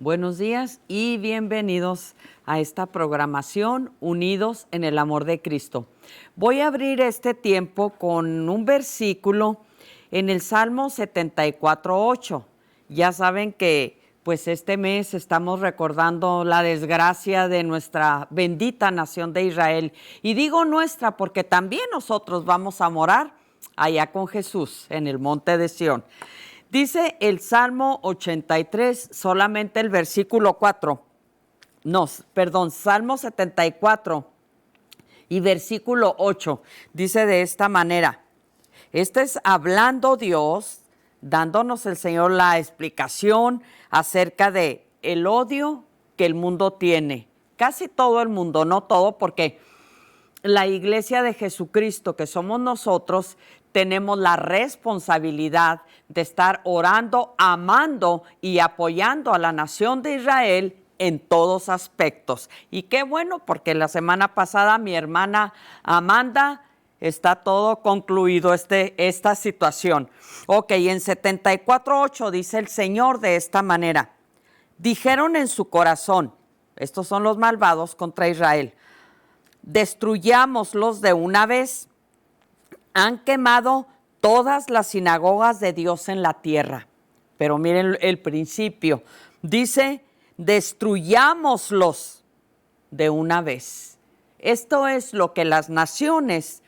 Buenos días y bienvenidos a esta programación Unidos en el Amor de Cristo. Voy a abrir este tiempo con un versículo en el Salmo 74:8. Ya saben que pues este mes estamos recordando la desgracia de nuestra bendita nación de Israel. Y digo nuestra porque también nosotros vamos a morar allá con Jesús en el monte de Sión. Dice el Salmo 83, solamente el versículo 4. Salmo 74 y versículo 8. Dice de esta manera. Este es hablando Dios, dándonos el Señor la explicación acerca de el odio que el mundo tiene. Casi todo el mundo, no todo, porque la iglesia de Jesucristo, que somos nosotros, tenemos la responsabilidad de estar orando, amando y apoyando a la nación de Israel en todos aspectos. Y qué bueno, porque la semana pasada mi hermana Amanda está todo concluido esta situación. Ok, en 74:8 dice el Señor de esta manera. Dijeron en su corazón, estos son los malvados contra Israel, destruyámoslos de una vez. Han quemado todas las sinagogas de Dios en la tierra. Pero miren el principio. Dice, destruyámoslos de una vez. Esto es lo que las naciones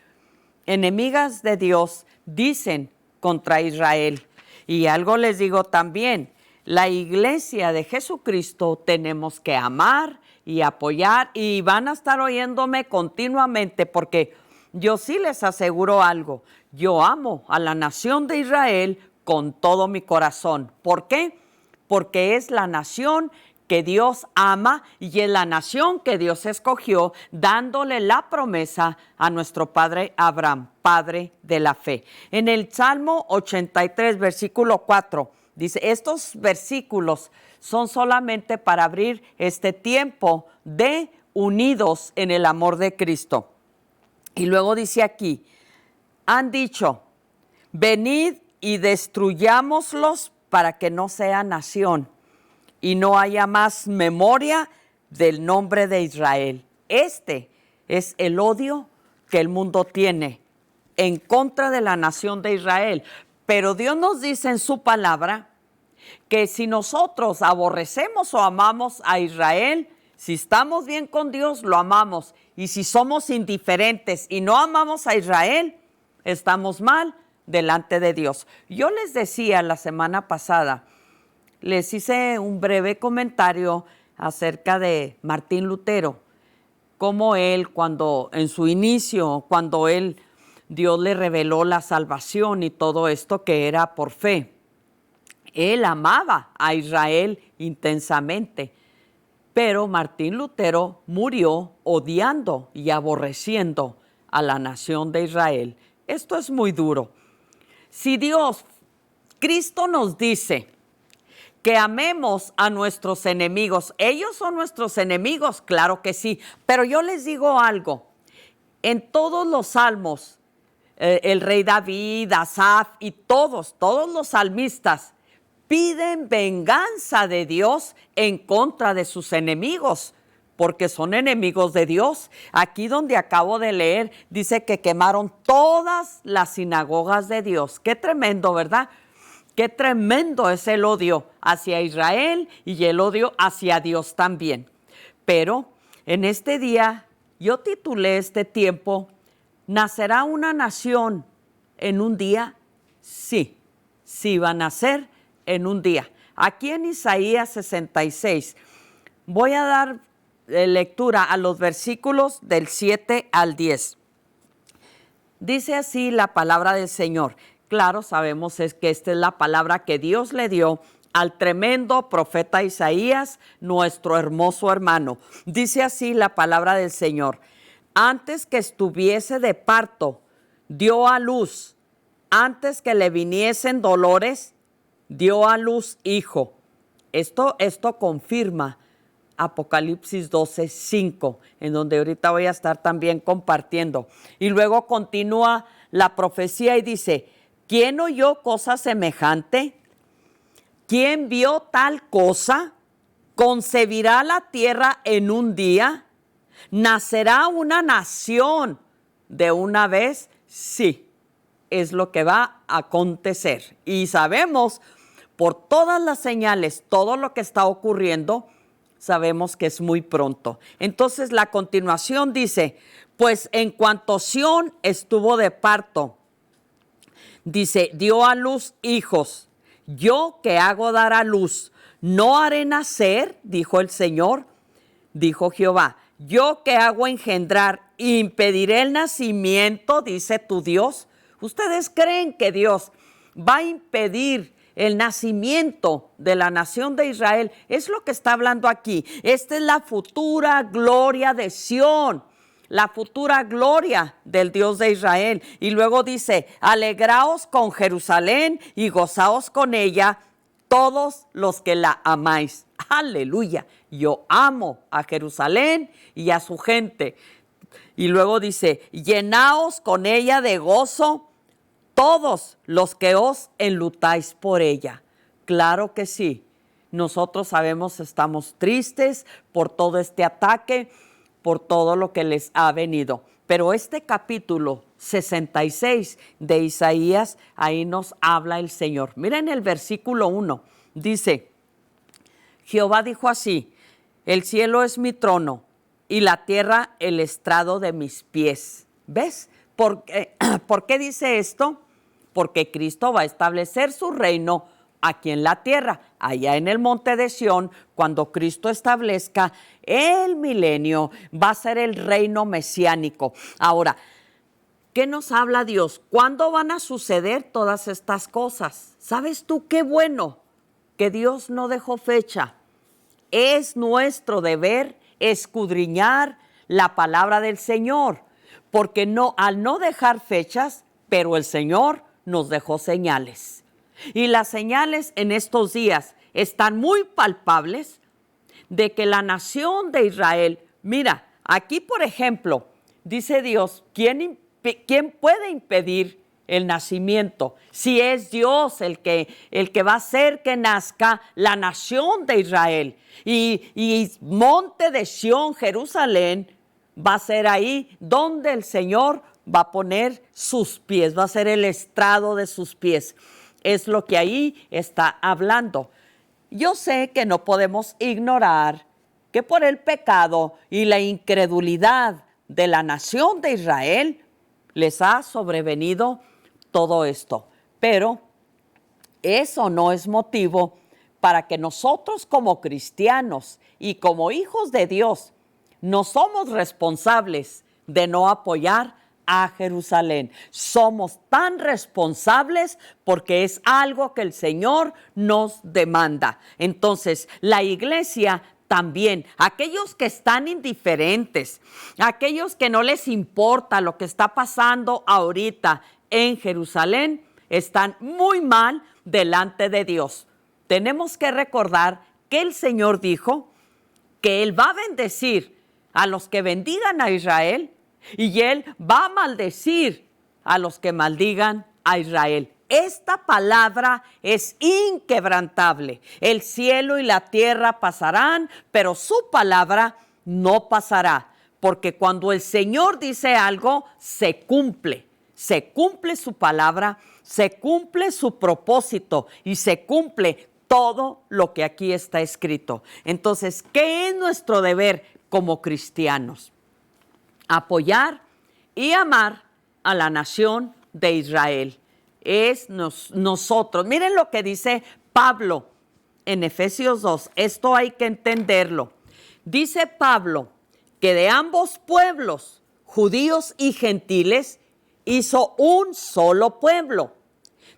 enemigas de Dios dicen contra Israel. Y algo les digo también, la iglesia de Jesucristo tenemos que amar y apoyar, y van a estar oyéndome continuamente porque yo sí les aseguro algo, yo amo a la nación de Israel con todo mi corazón. ¿Por qué? Porque es la nación que Dios ama y es la nación que Dios escogió, dándole la promesa a nuestro padre Abraham, padre de la fe. En el Salmo 83, versículo 4, dice, estos versículos son solamente para abrir este tiempo de unidos en el amor de Cristo. Y luego dice aquí, han dicho, venid y destruyámoslos para que no sea nación y no haya más memoria del nombre de Israel. Este es el odio que el mundo tiene en contra de la nación de Israel. Pero Dios nos dice en su palabra que si nosotros aborrecemos o amamos a Israel, si estamos bien con Dios, lo amamos. Y si somos indiferentes y no amamos a Israel, estamos mal delante de Dios. Yo les decía la semana pasada, les hice un breve comentario acerca de Martín Lutero, cómo él, cuando en su inicio, cuando Dios le reveló la salvación y todo esto que era por fe, él amaba a Israel intensamente. Pero Martín Lutero murió odiando y aborreciendo a la nación de Israel. Esto es muy duro. Si Cristo nos dice que amemos a nuestros enemigos, ¿ellos son nuestros enemigos? Claro que sí, pero yo les digo algo. En todos los salmos, el rey David, Asaf y todos los salmistas piden venganza de Dios en contra de sus enemigos, porque son enemigos de Dios. Aquí donde acabo de leer, dice que quemaron todas las sinagogas de Dios. Qué tremendo, ¿verdad? Qué tremendo es el odio hacia Israel y el odio hacia Dios también. Pero en este día, yo titulé este tiempo, ¿nacerá una nación en un día? Sí, sí va a nacer en un día. Aquí en Isaías 66 voy a dar lectura a los versículos del 7 al 10. Dice así la palabra del Señor. Claro, sabemos que esta es la palabra que Dios le dio al tremendo profeta Isaías, nuestro hermoso hermano. Dice así la palabra del Señor. Antes que estuviese de parto, dio a luz. Antes que le viniesen dolores, dio a luz hijo. Esto confirma Apocalipsis 12:5, en donde ahorita voy a estar también compartiendo. Y luego continúa la profecía y dice, ¿quién oyó cosa semejante? ¿Quién vio tal cosa? ¿Concebirá la tierra en un día? ¿Nacerá una nación de una vez? Sí, es lo que va a acontecer. Y sabemos por todas las señales, todo lo que está ocurriendo, sabemos que es muy pronto. Entonces la continuación dice, pues en cuanto Sión estuvo de parto, dice, dio a luz hijos. Yo que hago dar a luz, no haré nacer, dijo el Señor, dijo Jehová. Yo que hago engendrar, impediré el nacimiento, dice tu Dios. ¿Ustedes creen que Dios va a impedir el nacimiento de la nación de Israel? Es lo que está hablando aquí. Esta es la futura gloria de Sión, la futura gloria del Dios de Israel. Y luego dice, alegraos con Jerusalén y gozaos con ella, todos los que la amáis. Aleluya, yo amo a Jerusalén y a su gente. Y luego dice, llenaos con ella de gozo, todos los que os enlutáis por ella. Claro que sí, nosotros sabemos, estamos tristes por todo este ataque, por todo lo que les ha venido. Pero este capítulo 66 de Isaías, ahí nos habla el Señor. Miren el versículo 1, dice, Jehová dijo así, el cielo es mi trono y la tierra el estrado de mis pies. ¿Ves? ¿Por qué dice esto? Porque Cristo va a establecer su reino aquí en la tierra, allá en el monte de Sión. Cuando Cristo establezca el milenio, va a ser el reino mesiánico. Ahora, ¿qué nos habla Dios? ¿Cuándo van a suceder todas estas cosas? ¿Sabes tú qué bueno? Que Dios no dejó fecha. Es nuestro deber escudriñar la palabra del Señor, porque al no dejar fechas, pero el Señor nos dejó señales. Y las señales en estos días están muy palpables de que la nación de Israel, mira, aquí por ejemplo, dice Dios, ¿quién puede impedir el nacimiento? Si es Dios el que va a hacer que nazca la nación de Israel. Y monte de Sión, Jerusalén, va a ser ahí donde el Señor va a poner sus pies, va a ser el estrado de sus pies. Es lo que ahí está hablando. Yo sé que no podemos ignorar que por el pecado y la incredulidad de la nación de Israel les ha sobrevenido todo esto. Pero eso no es motivo para que nosotros como cristianos y como hijos de Dios no somos responsables de no apoyar a Jerusalén. Somos tan responsables porque es algo que el Señor nos demanda. Entonces, la iglesia también, aquellos que están indiferentes, aquellos que no les importa lo que está pasando ahorita en Jerusalén, están muy mal delante de Dios. Tenemos que recordar que el Señor dijo que Él va a bendecir a los que bendigan a Israel y Él va a maldecir a los que maldigan a Israel. Esta palabra es inquebrantable. El cielo y la tierra pasarán, pero su palabra no pasará. Porque cuando el Señor dice algo, se cumple. Se cumple su palabra, se cumple su propósito y se cumple todo lo que aquí está escrito. Entonces, ¿qué es nuestro deber como cristianos? Apoyar y amar a la nación de Israel. Es nosotros. Miren lo que dice Pablo en Efesios 2. Esto hay que entenderlo. Dice Pablo que de ambos pueblos, judíos y gentiles, hizo un solo pueblo.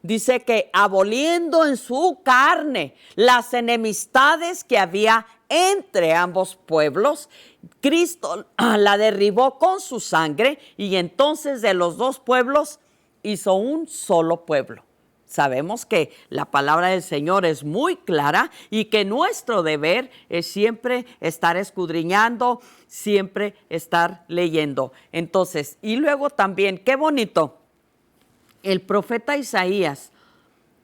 Dice que aboliendo en su carne las enemistades que había entre ambos pueblos, Cristo la derribó con su sangre y entonces de los dos pueblos hizo un solo pueblo. Sabemos que la palabra del Señor es muy clara y que nuestro deber es siempre estar escudriñando, siempre estar leyendo. Entonces, y luego también, qué bonito, el profeta Isaías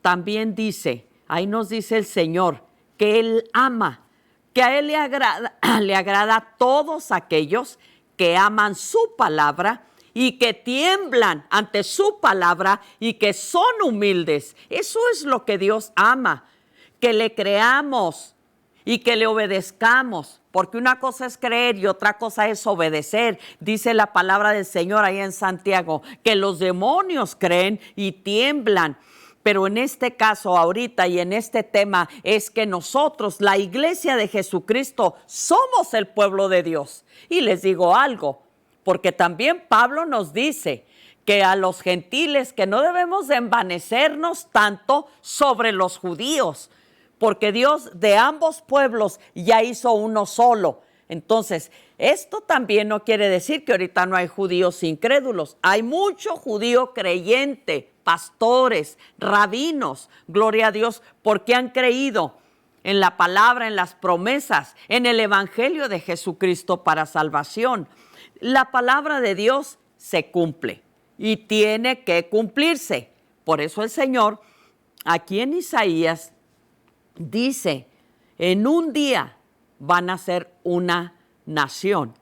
también dice, ahí nos dice el Señor, que Él ama que a Él le agrada a todos aquellos que aman su palabra y que tiemblan ante su palabra y que son humildes. Eso es lo que Dios ama, que le creamos y que le obedezcamos, porque una cosa es creer y otra cosa es obedecer. Dice la palabra del Señor ahí en Santiago, que los demonios creen y tiemblan. Pero en este caso, ahorita y en este tema, es que nosotros, la iglesia de Jesucristo, somos el pueblo de Dios. Y les digo algo, porque también Pablo nos dice que a los gentiles que no debemos de envanecernos tanto sobre los judíos, porque Dios de ambos pueblos ya hizo uno solo. Entonces, esto también no quiere decir que ahorita no hay judíos incrédulos. Hay mucho judío creyente, pastores, rabinos, gloria a Dios, porque han creído en la palabra, en las promesas, en el evangelio de Jesucristo para salvación. La palabra de Dios se cumple y tiene que cumplirse. Por eso el Señor, aquí en Isaías, dice, en un día van a ser una nación.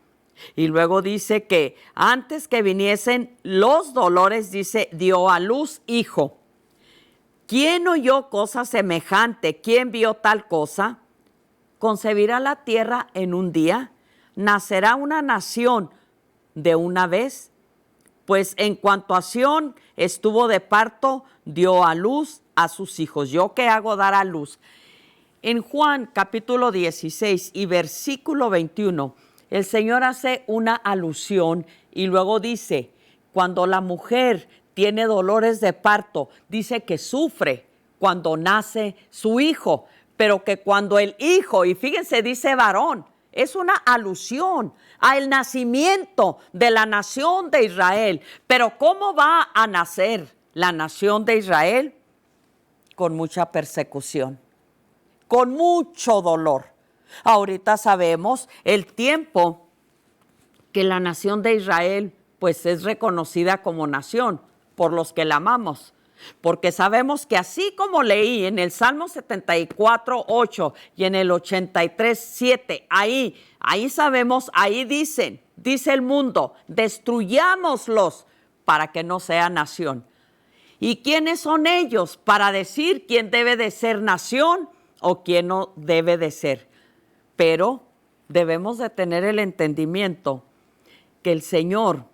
Y luego dice que antes que viniesen los dolores, dice, dio a luz hijo. ¿Quién oyó cosa semejante? ¿Quién vio tal cosa? ¿Concebirá la tierra en un día? ¿Nacerá una nación de una vez? Pues en cuanto a Sión estuvo de parto, dio a luz a sus hijos. ¿Yo qué hago? Dar a luz. En Juan capítulo 16 y versículo 21, el Señor hace una alusión y luego dice, cuando la mujer tiene dolores de parto, dice que sufre cuando nace su hijo, pero que cuando el hijo, y fíjense, dice varón, es una alusión al nacimiento de la nación de Israel. Pero ¿cómo va a nacer la nación de Israel? Con mucha persecución, con mucho dolor. Ahorita sabemos el tiempo que la nación de Israel pues es reconocida como nación por los que la amamos. Porque sabemos que así como leí en el Salmo 74, 8 y en el 83, 7, ahí sabemos, ahí dice el mundo, destruyámoslos para que no sea nación. ¿Y quiénes son ellos para decir quién debe de ser nación o quién no debe de ser? Pero debemos de tener el entendimiento que el Señor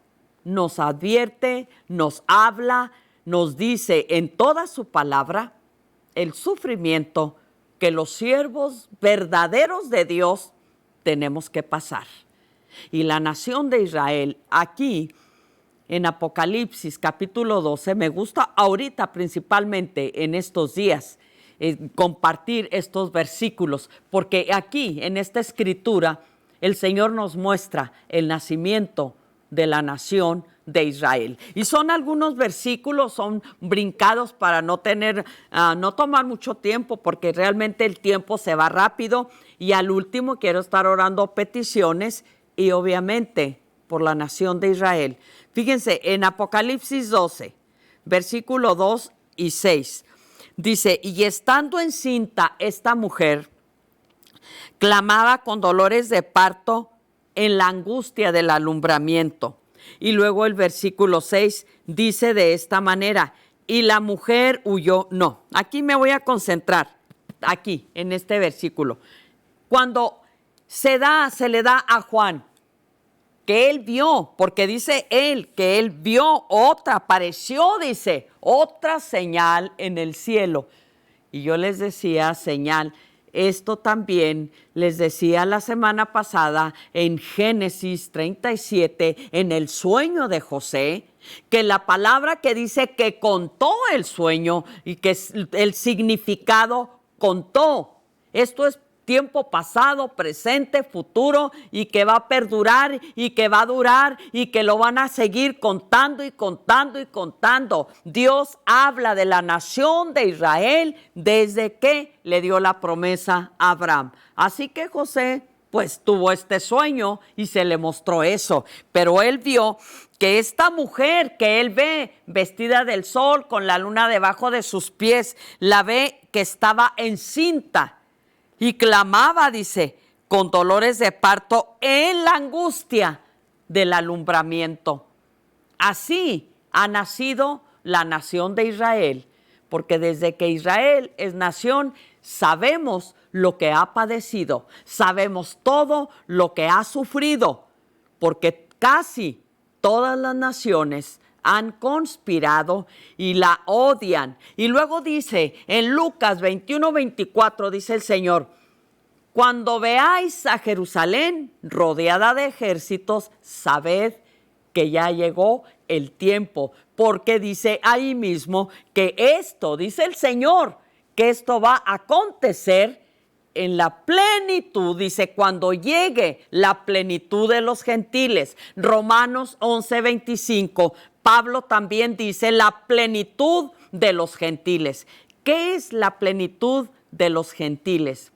nos advierte, nos habla, nos dice en toda su palabra el sufrimiento que los siervos verdaderos de Dios tenemos que pasar. Y la nación de Israel, aquí en Apocalipsis capítulo 12, me gusta ahorita principalmente en estos días compartir estos versículos, porque aquí en esta escritura el Señor nos muestra el nacimiento de la nación de Israel. Y son algunos versículos, son brincados para no tomar mucho tiempo, porque realmente el tiempo se va rápido. Y al último quiero estar orando peticiones y obviamente por la nación de Israel. Fíjense, en Apocalipsis 12, versículo 2 y 6, dice, y estando encinta esta mujer, clamaba con dolores de parto en la angustia del alumbramiento. Y luego el versículo 6 dice de esta manera, y la mujer huyó. No, aquí me voy a concentrar, aquí, en este versículo. Cuando se le da a Juan, que él vio, porque dice él, que él vio otra, apareció, dice, otra señal en el cielo. Y yo les decía, señal, esto también les decía la semana pasada en Génesis 37, en el sueño de José, que la palabra que dice que contó el sueño y que el significado contó. Esto es tiempo pasado, presente, futuro, y que va a perdurar y que va a durar y que lo van a seguir contando y contando y contando. Dios habla de la nación de Israel desde que le dio la promesa a Abraham. Así que José pues tuvo este sueño y se le mostró eso, pero él vio que esta mujer que él ve vestida del sol con la luna debajo de sus pies, la ve que estaba encinta. Y clamaba, dice, con dolores de parto en la angustia del alumbramiento. Así ha nacido la nación de Israel, porque desde que Israel es nación, sabemos lo que ha padecido, sabemos todo lo que ha sufrido, porque casi todas las naciones han conspirado y la odian. Y luego dice, en Lucas 21:24, dice el Señor, cuando veáis a Jerusalén rodeada de ejércitos, sabed que ya llegó el tiempo, porque dice ahí mismo que esto, dice el Señor, que esto va a acontecer en la plenitud, dice, cuando llegue la plenitud de los gentiles. Romanos 11:25, Pablo también dice la plenitud de los gentiles. ¿Qué es la plenitud de los gentiles?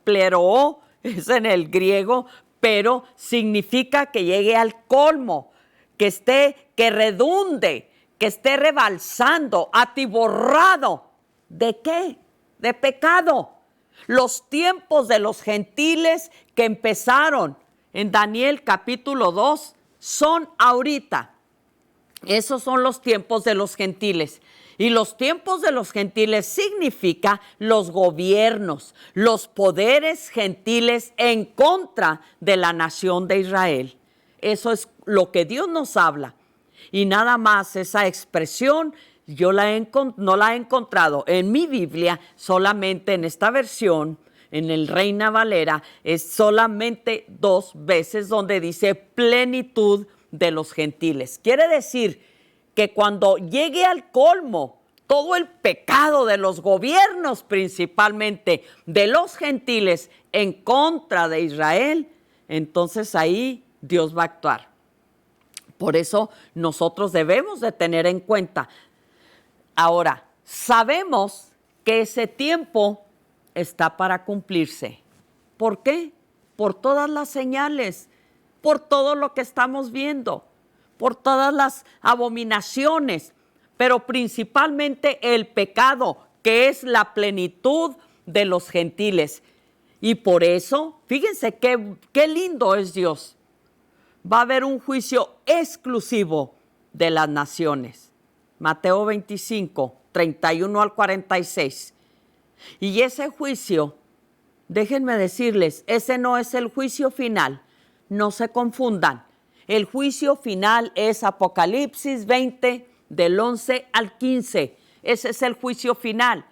Pleroo es en el griego, pero significa que llegue al colmo, que redunde, que esté rebalsando, atiborrado. ¿De qué? De pecado. Los tiempos de los gentiles que empezaron en Daniel capítulo 2 son ahorita. Esos son los tiempos de los gentiles. Y los tiempos de los gentiles significa los gobiernos, los poderes gentiles en contra de la nación de Israel. Eso es lo que Dios nos habla. Y nada más esa expresión yo no la he encontrado en mi Biblia, solamente en esta versión, en el Reina Valera, es solamente 2 veces donde dice plenitud de los gentiles. Quiere decir que cuando llegue al colmo todo el pecado de los gobiernos, principalmente de los gentiles, en contra de Israel, entonces ahí Dios va a actuar. Por eso nosotros debemos de tener en cuenta. Ahora, sabemos que ese tiempo está para cumplirse. ¿Por qué? Por todas las señales, por todo lo que estamos viendo, por todas las abominaciones, pero principalmente el pecado, que es la plenitud de los gentiles. Y por eso, fíjense qué lindo es Dios. Va a haber un juicio exclusivo de las naciones. Mateo 25, 31 al 46. Y ese juicio, déjenme decirles, ese no es el juicio final. No se confundan. El juicio final es Apocalipsis 20, del 11 al 15. Ese es el juicio final.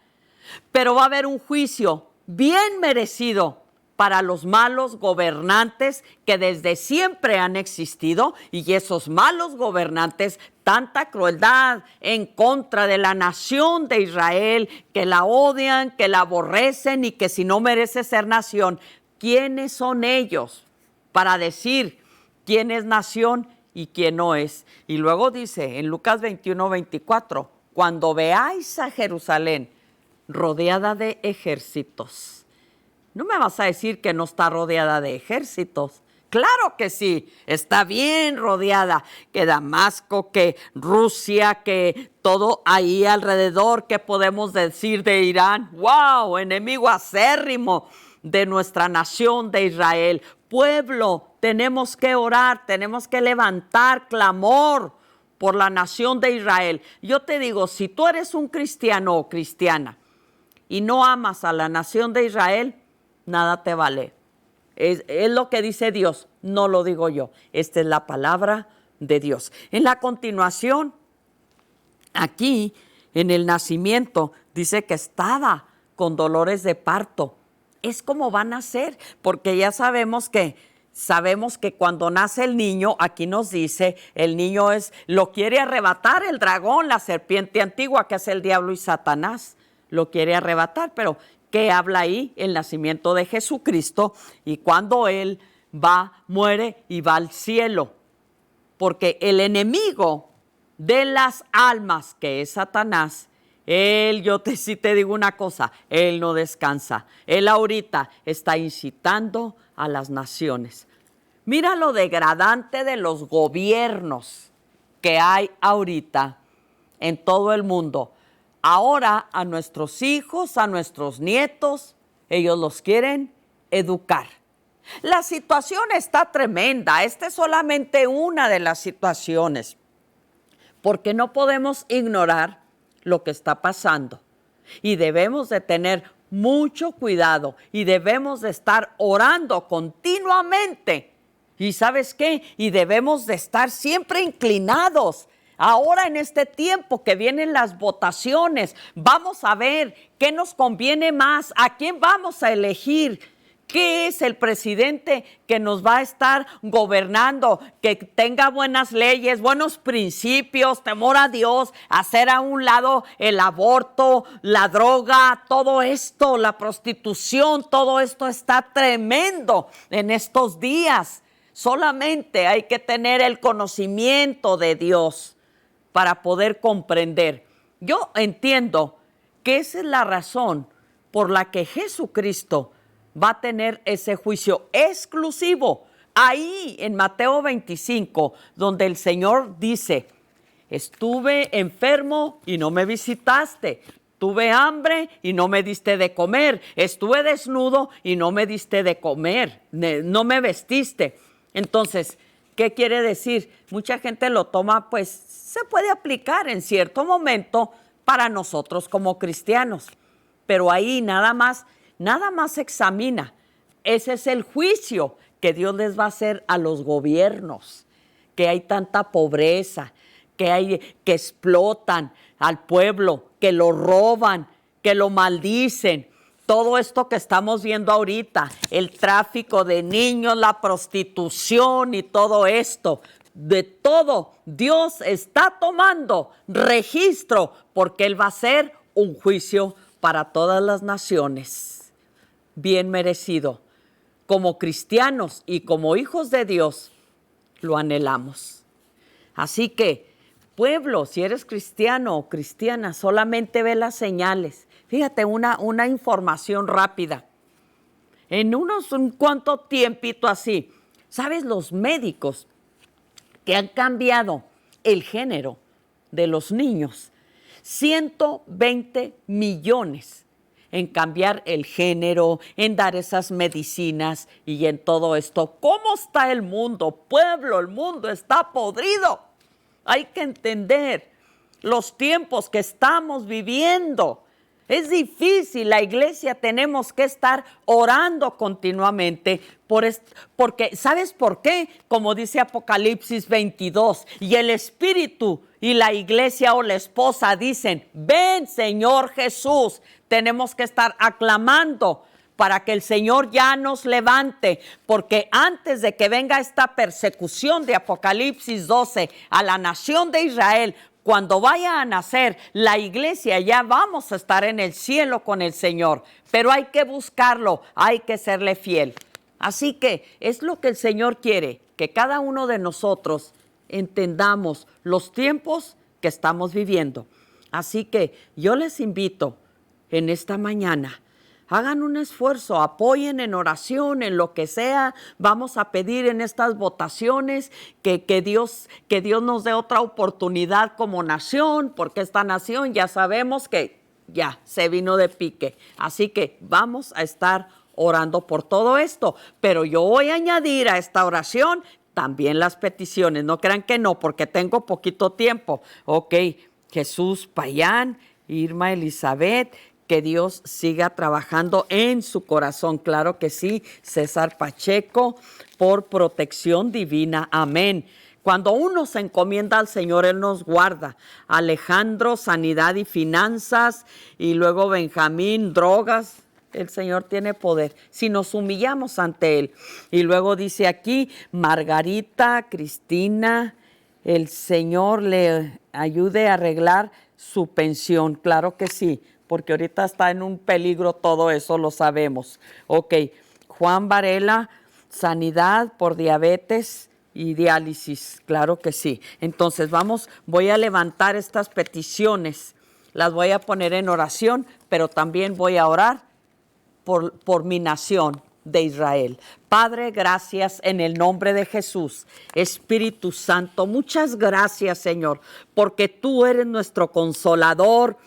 Pero va a haber un juicio bien merecido para los malos gobernantes que desde siempre han existido, y esos malos gobernantes, tanta crueldad en contra de la nación de Israel, que la odian, que la aborrecen y que si no merece ser nación. ¿Quiénes son ellos para decir quién es nación y quién no es? Y luego dice en Lucas 21:24, cuando veáis a Jerusalén rodeada de ejércitos. No me vas a decir que no está rodeada de ejércitos. Claro que sí, está bien rodeada, que Damasco, que Rusia, que todo ahí alrededor, que podemos decir de Irán. ¡Wow! Enemigo acérrimo de nuestra nación de Israel. Pueblo, tenemos que orar, tenemos que levantar clamor por la nación de Israel. Yo te digo, si tú eres un cristiano o cristiana y no amas a la nación de Israel, nada te vale. Es lo que dice Dios, no lo digo yo. Esta es la palabra de Dios. En la continuación, aquí en el nacimiento, dice que estaba con dolores de parto. Es como van a ser, porque ya sabemos que cuando nace el niño, aquí nos dice, el niño lo quiere arrebatar el dragón, la serpiente antigua, que es el diablo y Satanás. Lo quiere arrebatar, pero ¿qué habla ahí? El nacimiento de Jesucristo, y cuando Él muere y va al cielo. Porque el enemigo de las almas, que es Satanás, sí te digo una cosa, él no descansa. Él ahorita está incitando a las naciones. Mira lo degradante de los gobiernos que hay ahorita en todo el mundo. Ahora a nuestros hijos, a nuestros nietos, ellos los quieren educar. La situación está tremenda. Esta es solamente una de las situaciones, porque no podemos ignorar lo que está pasando. Y debemos de tener mucho cuidado y debemos de estar orando continuamente. ¿Y sabes qué? Y debemos de estar siempre inclinados. Ahora en este tiempo que vienen las votaciones, vamos a ver qué nos conviene más, a quién vamos a elegir. ¿Qué es el presidente que nos va a estar gobernando? Que tenga buenas leyes, buenos principios, temor a Dios, hacer a un lado el aborto, la droga, todo esto, la prostitución, todo esto está tremendo en estos días. Solamente hay que tener el conocimiento de Dios para poder comprender. Yo entiendo que esa es la razón por la que Jesucristo va a tener ese juicio exclusivo. Ahí en Mateo 25, donde el Señor dice, estuve enfermo y no me visitaste, tuve hambre y no me diste de comer, estuve desnudo y no me diste de comer, no me vestiste. Entonces, ¿qué quiere decir? Mucha gente lo toma, pues, se puede aplicar en cierto momento para nosotros como cristianos, pero ahí nada más examina. Ese es el juicio que Dios les va a hacer a los gobiernos, que hay tanta pobreza, que explotan al pueblo, que lo roban, que lo maldicen. Todo esto que estamos viendo ahorita, el tráfico de niños, la prostitución y todo esto, de todo, Dios está tomando registro porque Él va a hacer un juicio para todas las naciones. Bien merecido. Como cristianos y como hijos de Dios, lo anhelamos. Así que, pueblo, si eres cristiano o cristiana, solamente ve las señales. Fíjate, una información rápida. En un cuanto tiempito así, ¿sabes? Los médicos que han cambiado el género de los niños, 120 millones en cambiar el género, en dar esas medicinas y en todo esto. ¿Cómo está el mundo? Pueblo, el mundo está podrido. Hay que entender los tiempos que estamos viviendo. Es difícil, la iglesia tenemos que estar orando continuamente porque, ¿sabes por qué? Como dice Apocalipsis 22, y el Espíritu y la iglesia o la esposa dicen, ven Señor Jesús, tenemos que estar aclamando para que el Señor ya nos levante, porque antes de que venga esta persecución de Apocalipsis 12 a la nación de Israel, cuando vaya a nacer la iglesia, ya vamos a estar en el cielo con el Señor. Pero hay que buscarlo, hay que serle fiel. Así que es lo que el Señor quiere, que cada uno de nosotros entendamos los tiempos que estamos viviendo. Así que yo les invito en esta mañana, hagan un esfuerzo, apoyen en oración, en lo que sea. Vamos a pedir en estas votaciones que Dios nos dé otra oportunidad como nación, porque esta nación ya sabemos que ya se vino de pique. Así que vamos a estar orando por todo esto. Pero yo voy a añadir a esta oración también las peticiones. No crean que no, porque tengo poquito tiempo. Ok, Jesús Payán, Irma Elizabeth, que Dios siga trabajando en su corazón. Claro que sí. César Pacheco, por protección divina. Amén. Cuando uno se encomienda al Señor, Él nos guarda. Alejandro, sanidad y finanzas. Y luego Benjamín, drogas. El Señor tiene poder si nos humillamos ante Él. Y luego dice aquí, Margarita, Cristina, el Señor le ayude a arreglar su pensión. Claro que sí, porque ahorita está en un peligro todo eso, lo sabemos. Ok, Juan Varela, sanidad por diabetes y diálisis, claro que sí. Entonces voy a levantar estas peticiones, las voy a poner en oración, pero también voy a orar por mi nación de Israel. Padre, gracias en el nombre de Jesús. Espíritu Santo, muchas gracias, Señor, porque tú eres nuestro consolador.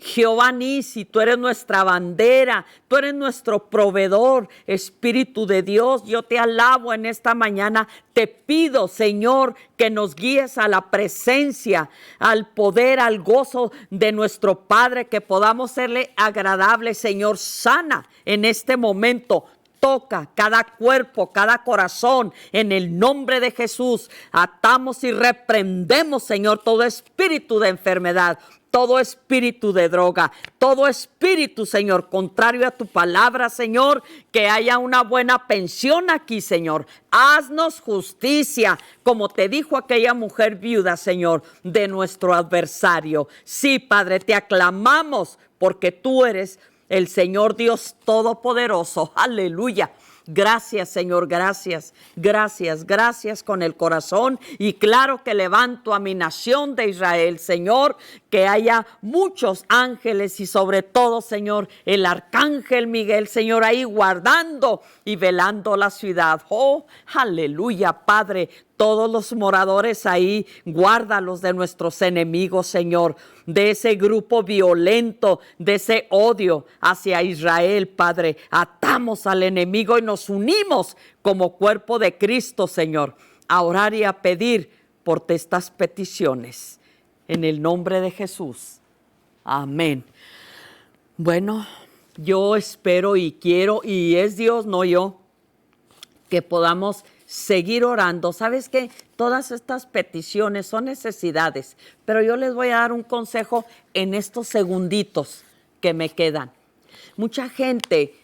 Jehová Nisi, tú eres nuestra bandera, tú eres nuestro proveedor, Espíritu de Dios. Yo te alabo en esta mañana. Te pido, Señor, que nos guíes a la presencia, al poder, al gozo de nuestro Padre, que podamos serle agradables, Señor. Sana en este momento. Toca cada cuerpo, cada corazón, en el nombre de Jesús. Atamos y reprendemos, Señor, todo espíritu de enfermedad, todo espíritu de droga, todo espíritu, Señor, contrario a tu palabra, Señor, que haya una buena pensión aquí, Señor. Haznos justicia, como te dijo aquella mujer viuda, Señor, de nuestro adversario. Sí, Padre, te aclamamos porque tú eres el Señor Dios Todopoderoso. Aleluya. Gracias, Señor, gracias, gracias, gracias con el corazón. Y claro que levanto a mi nación de Israel, Señor, que haya muchos ángeles y sobre todo, Señor, el arcángel Miguel, Señor, ahí guardando y velando la ciudad. Oh, aleluya, Padre. Todos los moradores ahí, guárdalos de nuestros enemigos, Señor, de ese grupo violento, de ese odio hacia Israel, Padre. Atamos al enemigo y nos unimos como cuerpo de Cristo, Señor, a orar y a pedir por estas peticiones. En el nombre de Jesús. Amén. Bueno, yo espero y quiero, y es Dios, no yo, que podamos seguir orando. ¿Sabes qué? Todas estas peticiones son necesidades, pero yo les voy a dar un consejo en estos segunditos que me quedan. Mucha gente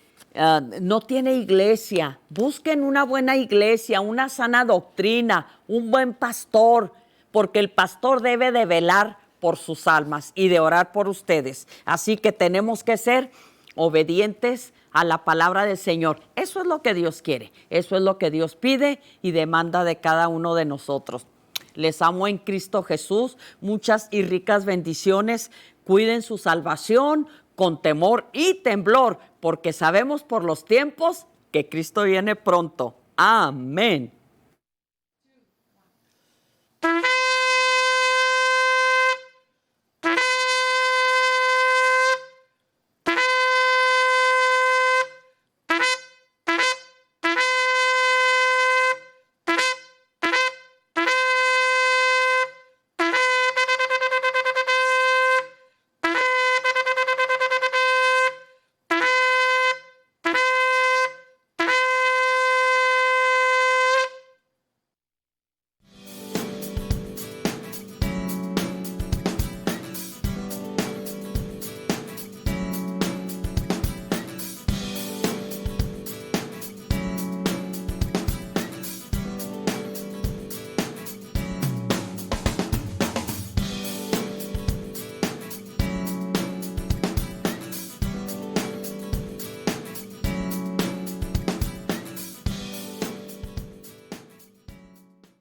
no tiene iglesia. Busquen una buena iglesia, una sana doctrina, un buen pastor, porque el pastor debe de velar por sus almas y de orar por ustedes. Así que tenemos que ser obedientes a la palabra del Señor. Eso es lo que Dios quiere, eso es lo que Dios pide y demanda de cada uno de nosotros. Les amo en Cristo Jesús, muchas y ricas bendiciones. Cuiden su salvación con temor y temblor, porque sabemos por los tiempos que Cristo viene pronto. Amén.